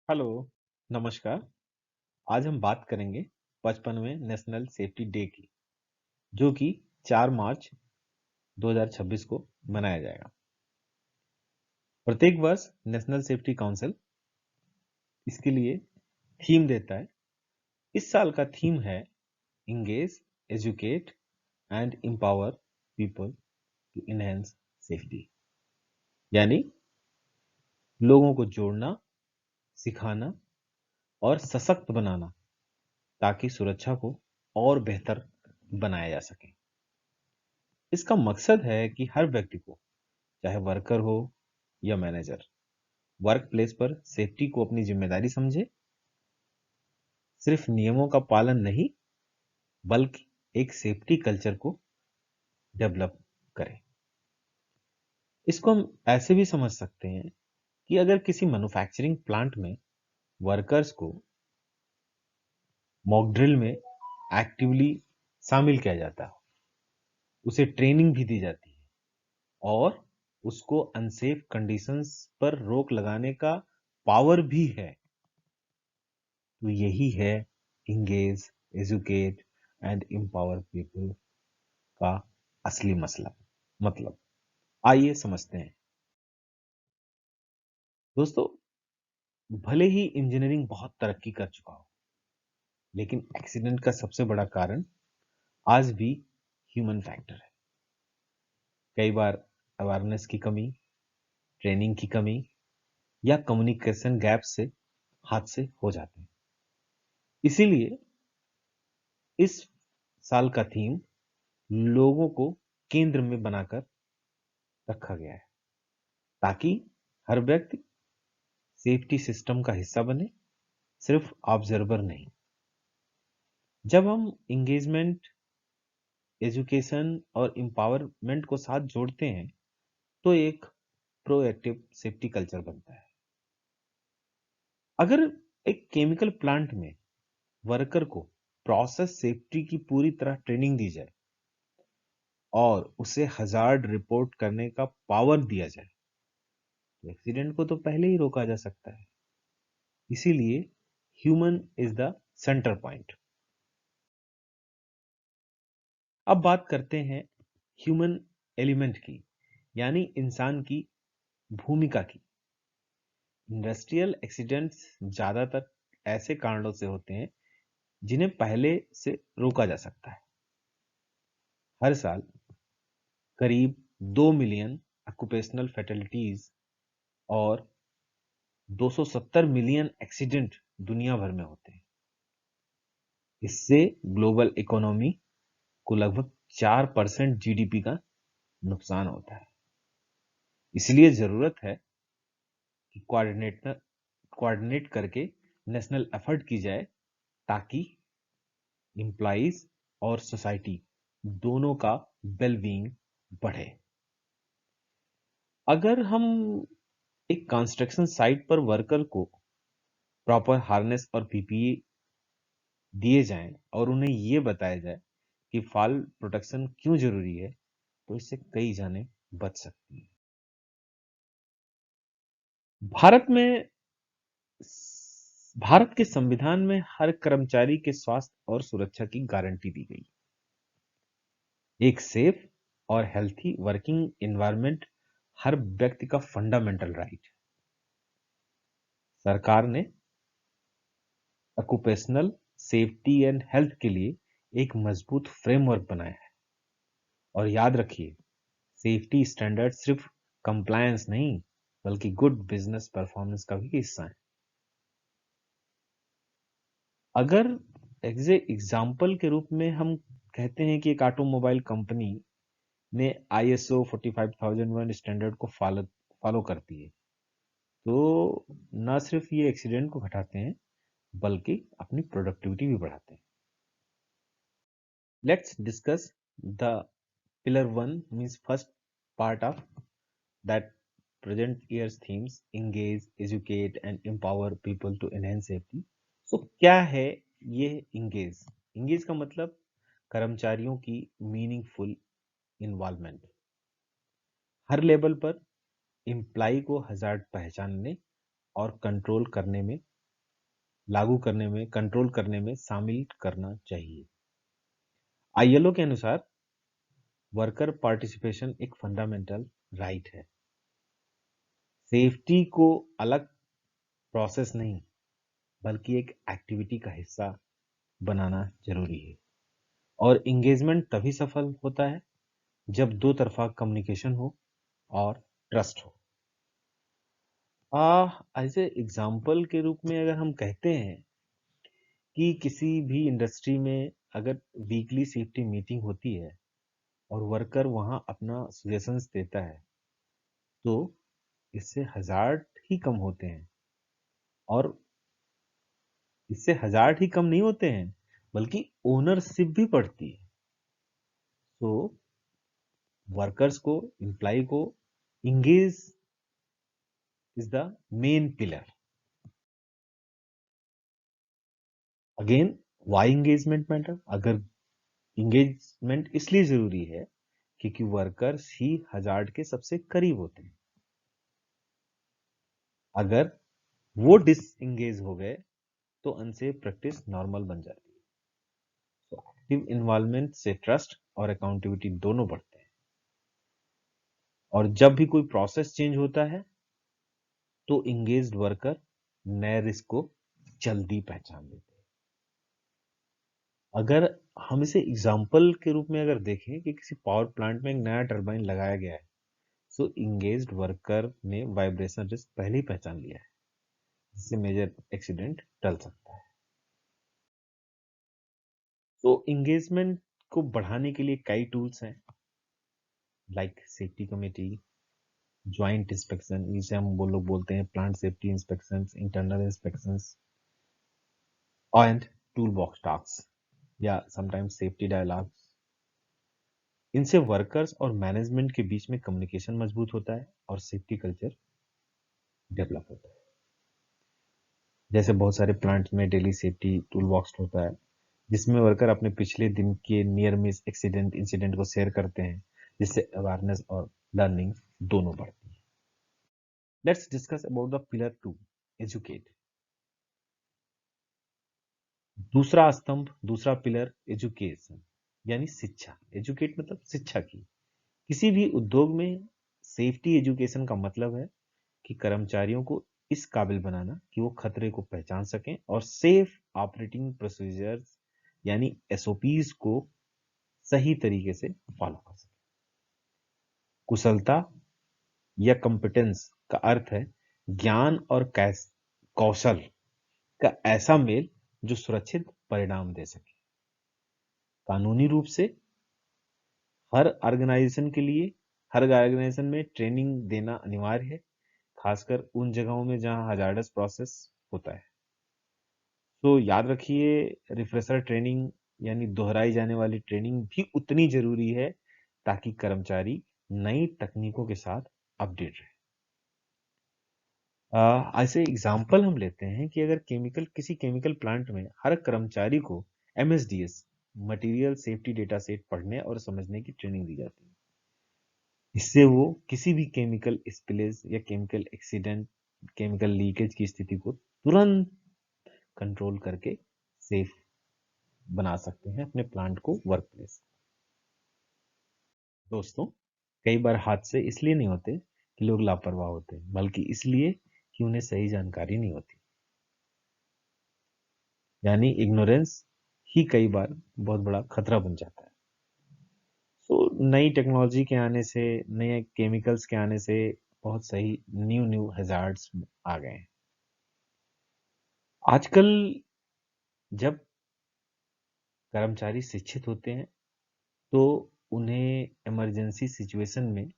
Hello, नमस्कार। आज हम बात करेंगे 55वें नेशनल सेफ्टी डे की, जो कि 4 मार्च 2026 को मनाया जाएगा। प्रत्येक वर्ष नेशनल सेफ्टी काउंसिल इसके लिए थीम देता है। इस साल का थीम है engage, educate and empower people to enhance safety, यानी लोगों को जोड़ना, सिखाना और सशक्त बनाना ताकि सुरक्षा को और बेहतर बनाया जा सके। इसका मकसद है कि हर व्यक्ति को, चाहे वर्कर हो या मैनेजर, वर्क प्लेस पर सेफ्टी को अपनी जिम्मेदारी समझे। सिर्फ नियमों का पालन नहीं, बल्कि एक सेफ्टी कल्चर को डेवलप करें। इसको हम ऐसे भी समझ सकते हैं कि अगर किसी मैन्युफैक्चरिंग प्लांट में वर्कर्स को मॉक ड्रिल में एक्टिवली शामिल किया जाता है, उसे ट्रेनिंग भी दी जाती है और उसको अनसेफ कंडीशंस पर रोक लगाने का पावर भी है, तो यही है engage, educate and empower people का असली मसला। मतलब आइए समझते हैं। दोस्तों, भले ही इंजीनियरिंग बहुत तरक्की कर चुका हो, लेकिन एक्सीडेंट का सबसे बड़ा कारण आज भी ह्यूमन फैक्टर है। कई बार अवेयरनेस की कमी, ट्रेनिंग की कमी या कम्युनिकेशन गैप से हादसे हो जाते हैं। इसीलिए इस साल का थीम लोगों को केंद्र में बनाकर रखा गया है, ताकि हर व्यक्ति सेफ्टी सिस्टम का हिस्सा बने, सिर्फ ऑब्जर्वर नहीं। जब हम इंगेजमेंट, एजुकेशन और एम्पावरमेंट को साथ जोड़ते हैं, तो एक प्रोएक्टिव सेफ्टी कल्चर बनता है। अगर एक केमिकल प्लांट में वर्कर को प्रोसेस सेफ्टी की पूरी तरह ट्रेनिंग दी जाए और उसे हजार्ड रिपोर्ट करने का पावर दिया जाए, तो एक्सीडेंट को तो पहले ही रोका जा सकता है। इसीलिए human is the centre point. अब बात करते हैं ह्यूमन एलिमेंट की, यानी इंसान की भूमिका की। इंडस्ट्रियल एक्सीडेंट्स ज्यादातर ऐसे कारणों से होते हैं जिन्हें पहले से रोका जा सकता है। हर साल करीब 2 मिलियन ऑक्यूपेशनल फैटलिटीज और 270 मिलियन एक्सीडेंट दुनिया भर में होते हैं। इससे ग्लोबल इकोनॉमी को लगभग 4% जीडीपी का नुकसान होता है। इसलिए जरूरत है कि कोऑर्डिनेट करके नेशनल एफर्ट की जाए, ताकि एम्प्लॉइज और सोसाइटी दोनों का वेलबींग बढ़े। अगर हम एक कंस्ट्रक्शन साइट पर वर्कर को प्रॉपर हार्नेस और पीपीई दिए जाएं और उन्हें यह बताया जाए कि फॉल प्रोटेक्शन क्यों जरूरी है, तो इससे कई जानें बच सकती हैं। भारत में भारत के संविधान में हर कर्मचारी के स्वास्थ्य और सुरक्षा की गारंटी दी गई। एक सेफ और हेल्थी वर्किंग एनवायरनमेंट हर व्यक्ति का फंडामेंटल राइट है। सरकार ने ऑक्यूपेशनल सेफ्टी एंड हेल्थ के लिए एक मजबूत फ्रेमवर्क बनाया है। और याद रखिए, सेफ्टी स्टैंडर्ड सिर्फ कंप्लायंस नहीं, बल्कि गुड बिजनेस परफॉर्मेंस का भी हिस्सा है। अगर एग्जाम्पल के रूप में हम कहते हैं कि एक ऑटोमोबाइल कंपनी ने ISO 45001 स्टैंडर्ड को फॉलो करती है, तो न सिर्फ ये एक्सीडेंट को घटाते हैं, बल्कि अपनी प्रोडक्टिविटी भी बढ़ाते हैं। Let's discuss the pillar 1 means first part of that present year's themes: engage, educate and empower people to enhance safety. So क्या है ये engage? Engage का मतलब कर्मचारियों की मीनिंगफुल इन्वॉल्वमेंट। हर लेवल पर एम्प्लाई को हजार्ड पहचानने और कंट्रोल करने में लागू करने में, कंट्रोल करने में शामिल करना चाहिए। आईएलओ के अनुसार वर्कर पार्टिसिपेशन एक फंडामेंटल राइट है। सेफ्टी को अलग प्रोसेस नहीं बल्कि एक एक्टिविटी का हिस्सा बनाना जरूरी है। और इंगेजमेंट तभी सफल होता है जब दो तरफा कम्युनिकेशन हो और ट्रस्ट हो। एज ए एग्जाम्पल के रूप में अगर हम कहते हैं कि किसी भी इंडस्ट्री में अगर वीकली सेफ्टी मीटिंग होती है और वर्कर वहां अपना सजेशंस देता है तो इससे हजार्ड ही कम होते हैं। और इससे हजार्ड ही कम नहीं होते हैं बल्कि ओनरशिप भी बढ़ती है। तो वर्कर्स को, एम्प्लॉय को engage is the main pillar. Again, why engagement matter? अगर इंगेजमेंट इसलिए जरूरी है क्योंकि वर्कर्स ही हजार्ड के सबसे करीब होते हैं। अगर वो डिसएंगेज हो गए तो अनसेफ प्रैक्टिस नॉर्मल बन जाती है। तो एक्टिव इन्वॉल्वमेंट से ट्रस्ट और अकाउंटेबिलिटी दोनों बढ़ते हैं। और जब भी कोई प्रोसेस चेंज होता है तो इंगेज्ड वर्कर नए रिस्क को जल्दी पहचान लेते हैं। अगर हम इसे एग्जाम्पल के रूप में अगर देखें कि किसी पावर प्लांट में एक नया टरबाइन लगाया गया है तो इंगेज्ड वर्कर ने वाइब्रेशन रिस्क पहले ही पहचान लिया है, जिससे मेजर एक्सीडेंट टल सकता है। तो इंगेजमेंट को बढ़ाने के लिए कई टूल्स हैं, like safety committee, joint inspection, जिसे हम वो लोग बोलते हैं plant safety inspection, internal inspection, and tool box task या समटाइम्स सेफ्टी डायलॉग्स। इनसे वर्कर्स और मैनेजमेंट के बीच में कम्युनिकेशन मजबूत होता है और सेफ्टी कल्चर डेवलप होता है। जैसे बहुत सारे प्लांट्स में डेली सेफ्टी टूल बॉक्स होता है जिसमें वर्कर अपने पिछले दिन के नियर मिस एक्सीडेंट इंसिडेंट को शेयर करते हैं, जिससे अवेयरनेस और लर्निंग दोनों बढ़ती है। Let's discuss about the pillar 2, educate. दूसरा स्तंभ, दूसरा पिलर एजुकेशन यानी शिक्षा। एजुकेट मतलब शिक्षा की। किसी भी उद्योग में सेफ्टी एजुकेशन का मतलब है कि कर्मचारियों को इस काबिल बनाना कि वो खतरे को पहचान सकें और सेफ ऑपरेटिंग प्रोसीजर्स यानी एसओपीज को सही तरीके से फॉलो कर सकें। कुशलता या कॉम्पिटेंस का अर्थ है ज्ञान और कौशल का ऐसा मेल जो सुरक्षित परिणाम दे सके। कानूनी रूप से हर ऑर्गेनाइजेशन में ट्रेनिंग देना अनिवार्य है, खासकर उन जगहों में जहां हजार्डस प्रोसेस होता है। तो याद रखिए, रिफ्रेशर ट्रेनिंग यानी दोहराई जाने वाली ट्रेनिंग भी उतनी जरूरी है ताकि कर्मचारी नई तकनीकों के साथ अपडेट रहे। ऐसे एग्जाम्पल हम लेते हैं कि अगर किसी केमिकल प्लांट में हर कर्मचारी को MSDS, material safety data set पढ़ने और समझने की ट्रेनिंग दी जाती है। इससे वो किसी भी केमिकल स्पिलेज या केमिकल एक्सीडेंट, केमिकल लीकेज की स्थिति को तुरंत कंट्रोल करके सेफ बना सकते हैं अपने प्लांट को, वर्क प्लेस। दोस्तों, कई बार हादसे इसलिए नहीं होते कि लोग लापरवाह होते हैं, बल्कि इसलिए कि उन्हें सही जानकारी नहीं होती। यानी इग्नोरेंस ही कई बार बहुत बड़ा खतरा बन जाता है। तो नई टेक्नोलॉजी के आने से, नए केमिकल्स के आने से बहुत सही न्यू हैजार्ड्स आ गए हैं। आजकल जब कर्मचारी शिक्षित होते हैं तो उन्हें इमरजेंसी सिचुएशन में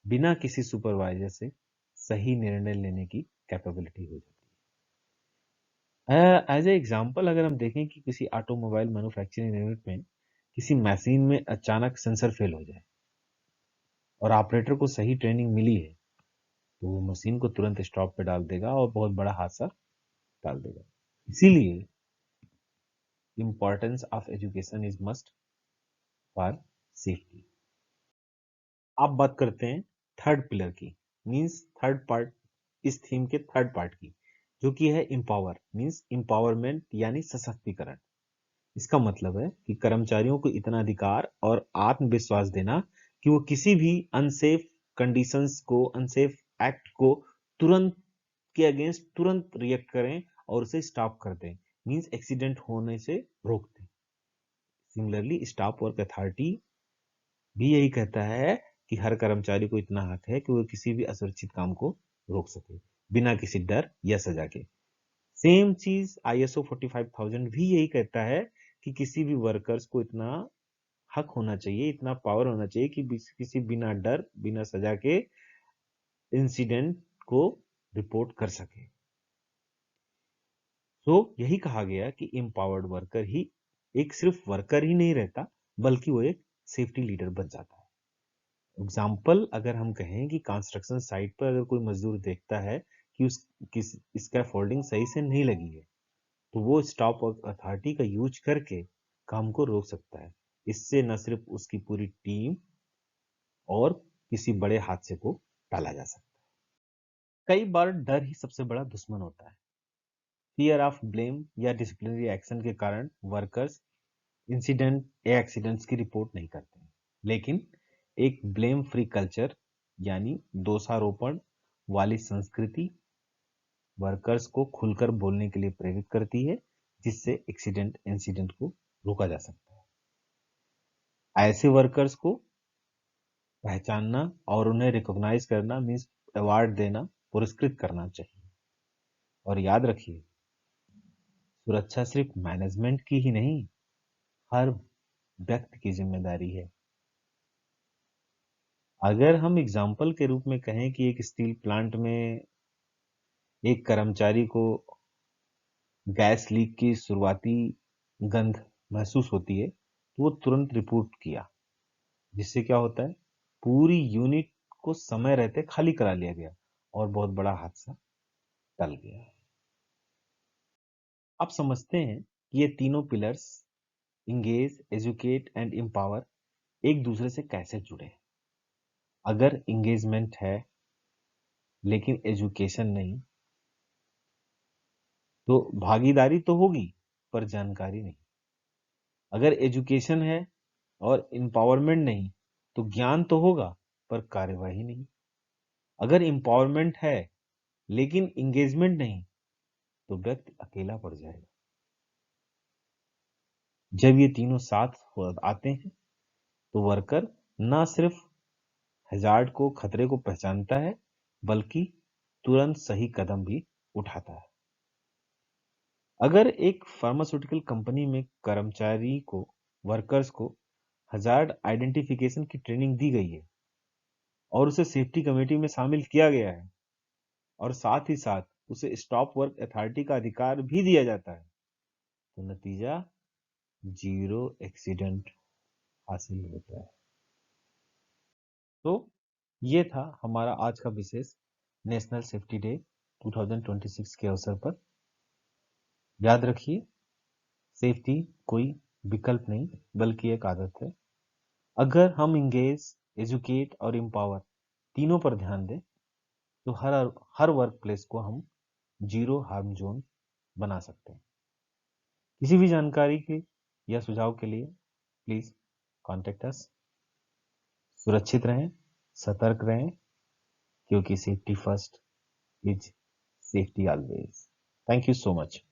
बिना किसी सुपरवाइजर से सही निर्णय लेने की कैपेबिलिटी हो जाती है। एज ए एग्जांपल अगर हम देखें कि किसी ऑटोमोबाइल मैन्युफैक्चरिंग यूनिट में किसी मशीन में अचानक सेंसर फेल हो जाए और ऑपरेटर को सही ट्रेनिंग मिली है तो वो मशीन को तुरंत स्टॉप पे डाल देगा और बहुत बड़ा हादसा टाल देगा। इसीलिए importance of education is must for safety. आप बात करते हैं थर्ड पिलर की, मींस थर्ड पार्ट, इस थीम के थर्ड पार्ट की, जो कि है empower मीन्स empowerment यानी सशक्तिकरण। इसका मतलब है कि कर्मचारियों को इतना अधिकार और आत्मविश्वास देना कि वो किसी भी अनसेफ कंडीशंस को, अनसेफ एक्ट को तुरंत के अगेंस्ट तुरंत रिएक्ट करें और उसे स्टॉप कर दें, मीन्स एक्सीडेंट होने से रोक दें। सिमिलरली स्टाफ वर्क अथॉरिटी भी यही कहता है कि हर कर्मचारी को इतना हक है कि वो किसी भी असुरक्षित काम को रोक सके बिना किसी डर या सजा के। सेम चीज ISO 45000 भी यही कहता है कि किसी भी वर्कर्स को इतना हक होना चाहिए, इतना पावर होना चाहिए कि किसी बिना डर, बिना सजा के इंसिडेंट को रिपोर्ट कर सके। तो यही कहा गया कि एम्पावर्ड वर्कर ही एक सिर्फ वर्कर ही नहीं रहता, बल्कि वो एक सेफ्टी लीडर बन जाता है। एग्जाम्पल अगर हम कहें कि कंस्ट्रक्शन साइट पर अगर कोई मजदूर देखता है कि इसका फोल्डिंग सही से नहीं लगी है, तो वो स्टॉप वर्क अथॉरिटी का यूज करके काम को रोक सकता है। इससे न सिर्फ उसकी पूरी टीम और किसी बड़े हादसे को टाला जा सकता है। कई बार डर ही सबसे बड़ा दुश्मन होता है। फियर ऑफ ब्लेम या डिसिप्लिनरी एक्शन के कारण वर्कर्स इंसिडेंट या एक्सीडेंट्स की रिपोर्ट नहीं करते हैं। लेकिन एक ब्लेम फ्री कल्चर यानी दोषारोपण वाली संस्कृति वर्कर्स को खुलकर बोलने के लिए प्रेरित करती है, जिससे इंसिडेंट को रोका जा सकता है। ऐसे वर्कर्स को पहचानना और उन्हें रिकॉग्नाइज करना मीन्स अवार्ड देना, पुरस्कृत करना चाहिए। और याद रखिए, सुरक्षा सिर्फ मैनेजमेंट की ही नहीं, हर व्यक्ति की जिम्मेदारी है। अगर हम एग्जाम्पल के रूप में कहें कि एक स्टील प्लांट में एक कर्मचारी को गैस लीक की शुरुआती गंध महसूस होती है, तो वो तुरंत रिपोर्ट किया, जिससे क्या होता है, पूरी यूनिट को समय रहते खाली करा लिया गया और बहुत बड़ा हादसा टल गया। आप समझते हैं कि ये तीनों pillars engage, educate and empower एक दूसरे से कैसे जुड़े हैं। अगर इंगेजमेंट है लेकिन एजुकेशन नहीं, तो भागीदारी तो होगी पर जानकारी नहीं। अगर एजुकेशन है और एम्पावरमेंट नहीं, तो ज्ञान तो होगा पर कार्यवाही नहीं। अगर एम्पावरमेंट है लेकिन इंगेजमेंट नहीं, तो व्यक्ति अकेला पड़ जाएगा। जब ये तीनों साथ आते हैं, तो वर्कर ना सिर्फ हैजार्ड को, खतरे को पहचानता है, बल्कि तुरंत सही कदम भी उठाता है। अगर एक फार्मास्यूटिकल कंपनी में कर्मचारी को, वर्कर्स को हजार्ड आइडेंटिफिकेशन की ट्रेनिंग दी गई है और उसे सेफ्टी कमेटी में शामिल किया गया है और साथ ही साथ उसे स्टॉप वर्क अथॉरिटी का अधिकार भी दिया जाता है, तो नतीजा 0 एक्सीडेंट हासिल होता है। तो ये था हमारा आज का विशेष नेशनल सेफ्टी डे 2026 के अवसर पर। याद रखिए, सेफ्टी कोई विकल्प नहीं बल्कि एक आदत है। अगर हम इंगेज, एजुकेट और एम्पावर तीनों पर ध्यान दें, तो हर वर्क प्लेस को हम 0 हार्म जोन बना सकते हैं। किसी भी जानकारी के या सुझाव के लिए प्लीज कॉन्टेक्ट अस। सुरक्षित रहें, सतर्क रहें, क्योंकि safety first is safety always. Thank you so much.